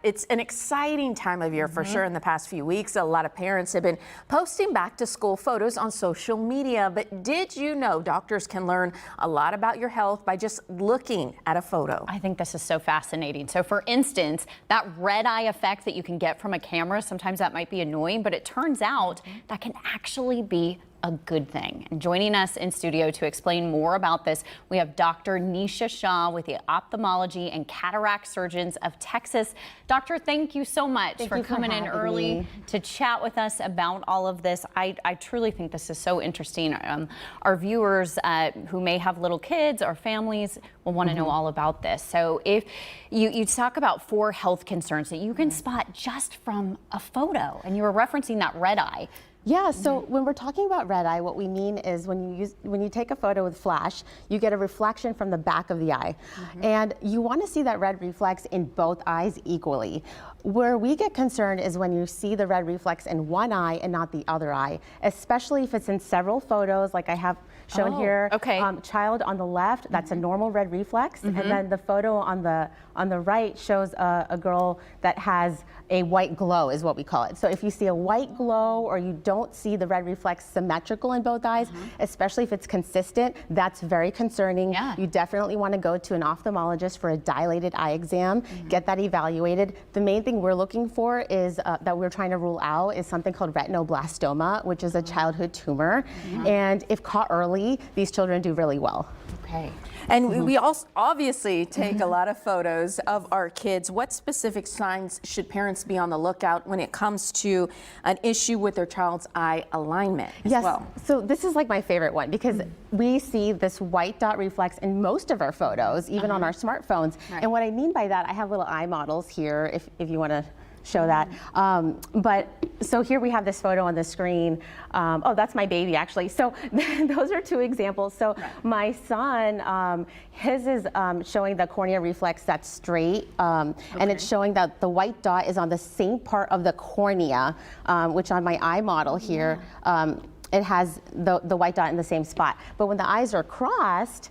It's an exciting time of year for sure. In the past few weeks, a lot of parents have been posting back to school photos on social media. But did you know doctors can learn a lot about your health by just looking at a photo? I think this is so fascinating. So for instance, that red eye effect that you can get from a camera, sometimes that might be annoying, but it turns out that can actually be a good thing. And joining us in studio to explain more about this, we have Dr. Nisha Shah with the Ophthalmology and Cataract Surgeons of Texas. Doctor, thank you so much for coming in early to chat with us about all of this. I truly think this is so interesting. Our viewers who may have little kids or families will want to know all about this. So if you talk about 4 health concerns that you can spot just from a photo, and you were referencing that red eye. Yeah, so when we're talking about red eye, what we mean is when you take a photo with flash, you get a reflection from the back of the eye. And you want to see that red reflex in both eyes equally. Where we get concerned is when you see the red reflex in one eye and not the other eye, especially if it's in several photos like I have shown here. Okay. Child on the left, that's a normal red reflex. And then the photo on the right shows a girl that has a white glow is what we call it. So if you see a white glow or you don't see the red reflex symmetrical in both eyes, especially if it's consistent, that's very concerning. Yeah. You definitely want to go to an ophthalmologist for a dilated eye exam, get that evaluated. The main thing we're looking for is that we're trying to rule out is something called retinoblastoma, which is a childhood tumor. And if caught early, these children do really well. Okay. And we also obviously take a lot of photos of our kids. What specific signs should parents be on the lookout when it comes to an issue with their child's eye alignment as well? So this is like my favorite one because we see this white dot reflex in most of our photos, even on our smartphones. And what I mean by that, I have little eye models here if you want to show that. But so here we have this photo on the screen. Oh, that's my baby actually. So those are 2 examples. So my son, his is showing the cornea reflex that's straight, and it's showing that the white dot is on the same part of the cornea, which on my eye model here, it has the white dot in the same spot. But when the eyes are crossed,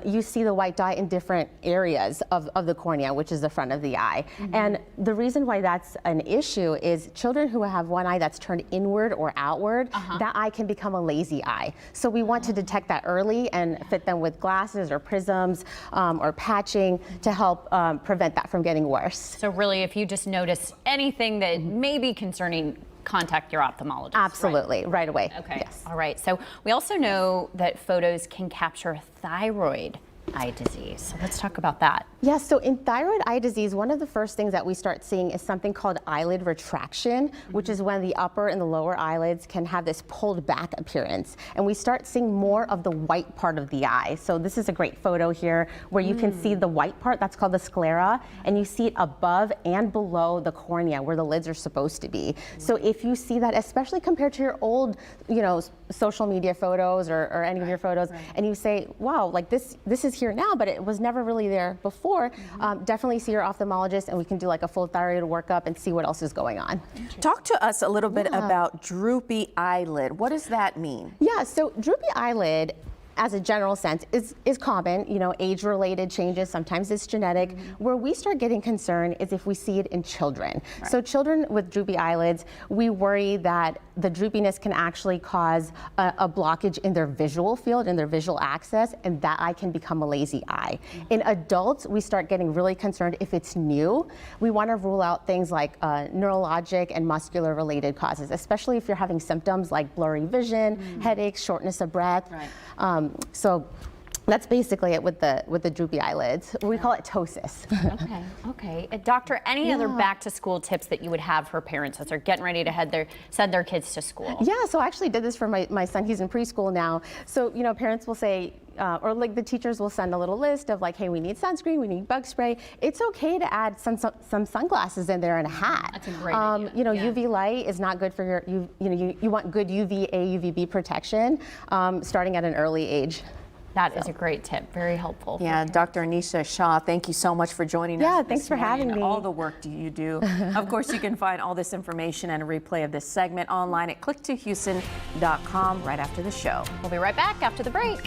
you see the white dot in different areas of the cornea, which is the front of the eye. And the reason why that's an issue is children who have one eye that's turned inward or outward, that eye can become a lazy eye. So we want to detect that early and fit them with glasses or prisms or patching to help prevent that from getting worse. So really, if you just notice anything that may be concerning, contact your ophthalmologist. Absolutely, right away. Okay. Yes. All right. So we also know that photos can capture thyroid eye disease. So let's talk about that. Yes, so in thyroid eye disease, one of the first things that we start seeing is something called eyelid retraction, which is when the upper and the lower eyelids can have this pulled back appearance. And we start seeing more of the white part of the eye. So this is a great photo here where you can see the white part, that's called the sclera, and you see it above and below the cornea where the lids are supposed to be. So if you see that, especially compared to your old, social media photos or any of your photos, and you say, wow, like this is here now, but it was never really there before, definitely see your ophthalmologist and we can do like a full thyroid workup and see what else is going on. Talk to us a little bit about droopy eyelid. What does that mean? Yeah, so droopy eyelid, as a general sense, is common, age-related changes, sometimes it's genetic. Where we start getting concerned is if we see it in children. So children with droopy eyelids, we worry that the droopiness can actually cause a blockage in their visual field, in their visual access, and that eye can become a lazy eye. In adults, we start getting really concerned if it's new. We want to rule out things like neurologic and muscular-related causes, especially if you're having symptoms like blurry vision, headaches, shortness of breath. So that's basically it with the droopy eyelids. We call it ptosis. Okay. Doctor, any other back to school tips that you would have for parents as they're getting ready to send their kids to school? Yeah, so I actually did this for my son. He's in preschool now. So, parents will say, or like the teachers will send a little list of like, hey, we need sunscreen, we need bug spray. It's okay to add some sunglasses in there and a hat. That's a great idea. UV light is not good for your, you want good UVA, UVB protection starting at an early age. That is a great tip. Very helpful. Yeah, Dr. Nisha Shah, thank you so much for joining us. Yeah, thanks for having me. All the work you do. Of course, you can find all this information and a replay of this segment online at click2houston.com right after the show. We'll be right back after the break.